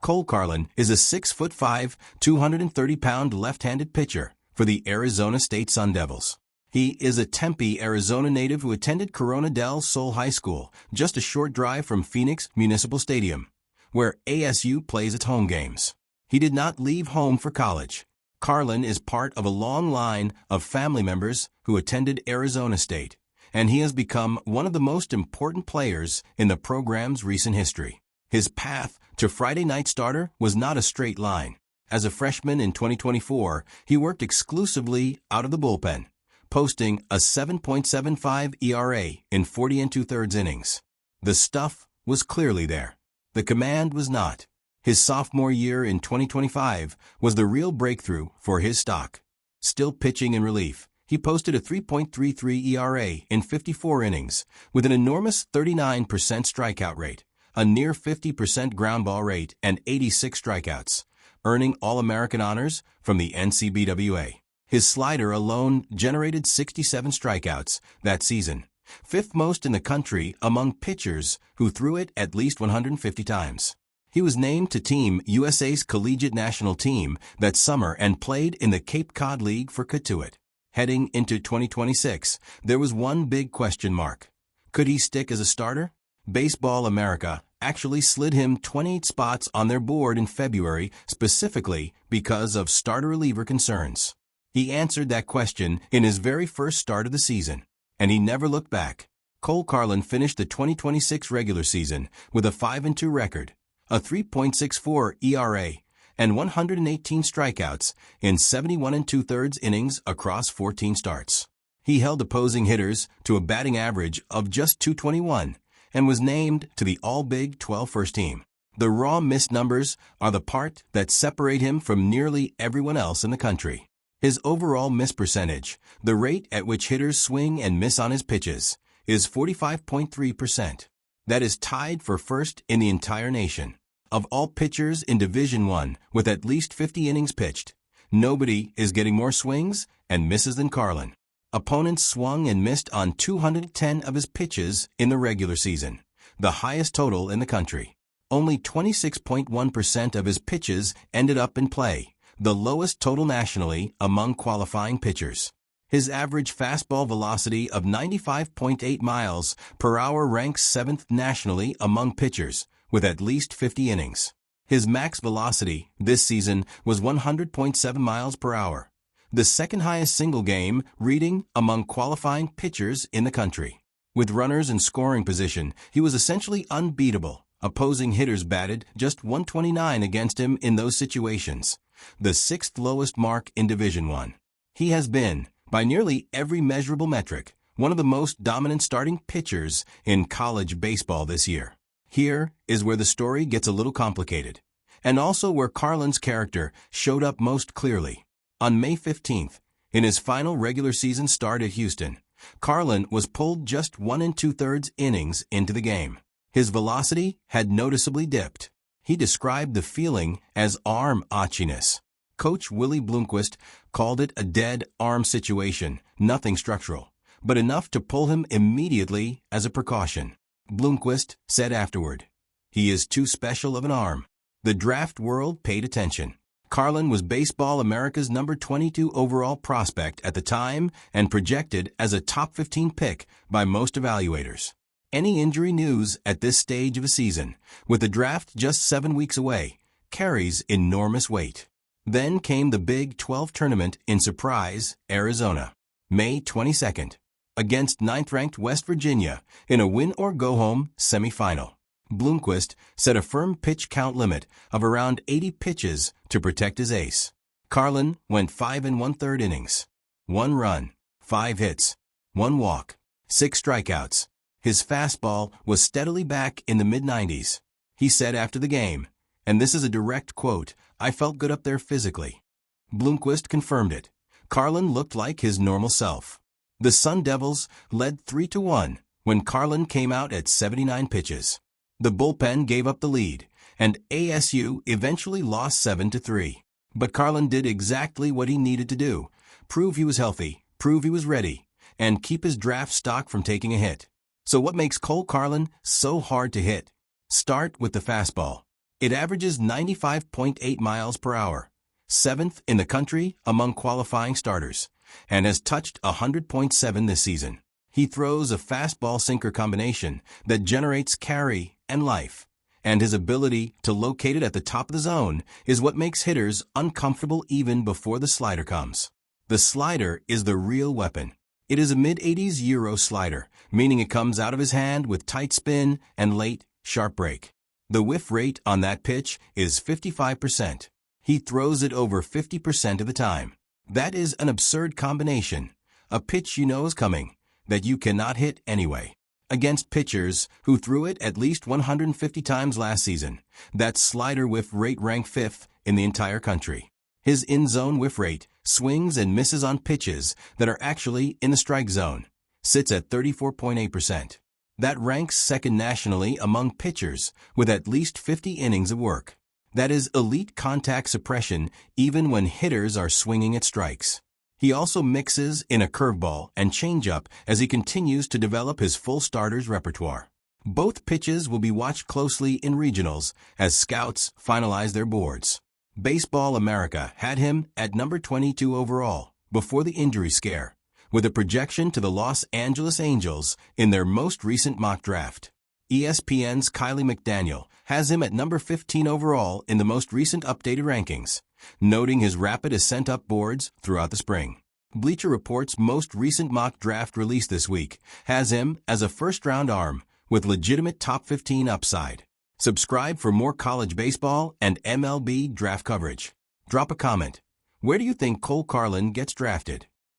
Cole Carlon is a 6'5", 230-pound left-handed pitcher for the Arizona State Sun Devils. He is a Tempe, Arizona native who attended Corona del Sol High School, just a short drive from Phoenix Municipal Stadium, where ASU plays its home games. He did not leave home for college. Carlon is part of a long line of family members who attended Arizona State, and he has become one of the most important players in the program's recent history. His path to Friday night starter was not a straight line. As a freshman in 2024, he worked exclusively out of the bullpen, posting a 7.75 ERA in 40 2/3 innings. The stuff was clearly there. The command was not. His sophomore year in 2025 was the real breakthrough for his stock. Still pitching in relief, he posted a 3.33 ERA in 54 innings with an enormous 39% strikeout rate, a near 50% ground ball rate, and 86 strikeouts, earning All-American honors from the NCAA. His slider alone generated 67 strikeouts that season, fifth most in the country among pitchers who threw it at least 150 times. He was named to Team USA's collegiate national team that summer and played in the Cape Cod League for Katuitt. Heading into 2026, there was one big question mark. Could he stick as a starter? Baseball America actually slid him 28 spots on their board in February specifically because of starter-reliever concerns. He answered that question in his very first start of the season, and he never looked back. Cole Carlon finished the 2026 regular season with a 5-2 record, a 3.64 ERA, and 118 strikeouts in 71 2/3 innings across 14 starts. He held opposing hitters to a batting average of just .221 and was named to the All-Big 12 first team. The raw missed numbers are the part that separate him from nearly everyone else in the country. His overall miss percentage, the rate at which hitters swing and miss on his pitches, is 45.3%. That is tied for first in the entire nation. Of all pitchers in Division I with at least 50 innings pitched, nobody is getting more swings and misses than Carlon. Opponents swung and missed on 210 of his pitches in the regular season, the highest total in the country. Only 26.1% of his pitches ended up in play, the lowest total nationally among qualifying pitchers. His average fastball velocity of 95.8 miles per hour ranks 7th nationally among pitchers with at least 50 innings. His max velocity this season was 100.7 miles per hour, the second highest single game reading among qualifying pitchers in the country. With runners in scoring position, he was essentially unbeatable. Opposing hitters batted just .129 against him in those situations, the 6th lowest mark in Division I. He has been, by nearly every measurable metric, one of the most dominant starting pitchers in college baseball this year. Here is where the story gets a little complicated, and also where Carlon's character showed up most clearly. On May 15th, in his final regular season start at Houston, Carlon was pulled just 1 2/3 innings into the game. His velocity had noticeably dipped. He described the feeling as arm itchiness. Coach Willie Bloomquist called it a dead arm situation, nothing structural, but enough to pull him immediately as a precaution. Bloomquist said afterward, "He is too special of an arm." The draft world paid attention. Carlon was Baseball America's number 22 overall prospect at the time and projected as a top 15 pick by most evaluators. Any injury news at this stage of a season, with the draft just 7 weeks away, carries enormous weight. Then came the Big 12 tournament in Surprise, Arizona, May 22nd, against 9th-ranked West Virginia in a win-or-go-home semifinal. Bloomquist set a firm pitch count limit of around 80 pitches to protect his ace. Carlon went 5 1/3 innings, 1 run, 5 hits, 1 walk, 6 strikeouts. His fastball was steadily back in the mid-90s. He said after the game, and this is a direct quote, "I felt good up there physically." Bloomquist confirmed it. Carlon looked like his normal self. The Sun Devils led 3-1 when Carlon came out at 79 pitches. The bullpen gave up the lead, and ASU eventually lost 7-3. But Carlon did exactly what he needed to do: prove he was healthy, prove he was ready, and keep his draft stock from taking a hit. So what makes Cole Carlon so hard to hit? Start with the fastball. It averages 95.8 miles per hour, 7th in the country among qualifying starters, and has touched 100.7 this season. He throws a fastball-sinker combination that generates carry and life, and his ability to locate it at the top of the zone is what makes hitters uncomfortable even before the slider comes. The slider is the real weapon. It is a mid-80s gyro slider, meaning it comes out of his hand with tight spin and late, sharp break. The whiff rate on that pitch is 55%. He throws it over 50% of the time. That is an absurd combination, a pitch you know is coming, that you cannot hit anyway. Against pitchers who threw it at least 150 times last season, that slider whiff rate ranked 5th in the entire country. His in-zone whiff rate, swings and misses on pitches that are actually in the strike zone, sits at 34.8%. That ranks second nationally among pitchers with at least 50 innings of work. That is elite contact suppression even when hitters are swinging at strikes. He also mixes in a curveball and changeup as he continues to develop his full starters repertoire. Both pitches will be watched closely in regionals as scouts finalize their boards. Baseball America had him at number 22 overall before the injury scare, with a projection to the Los Angeles Angels in their most recent mock draft. ESPN's Kylie McDaniel has him at number 15 overall in the most recent updated rankings, noting his rapid ascent up boards throughout the spring. Bleacher Report's most recent mock draft release this week has him as a first-round arm with legitimate top 15 upside. Subscribe for more college baseball and MLB draft coverage. Drop a comment. Where do you think Carlon gets drafted?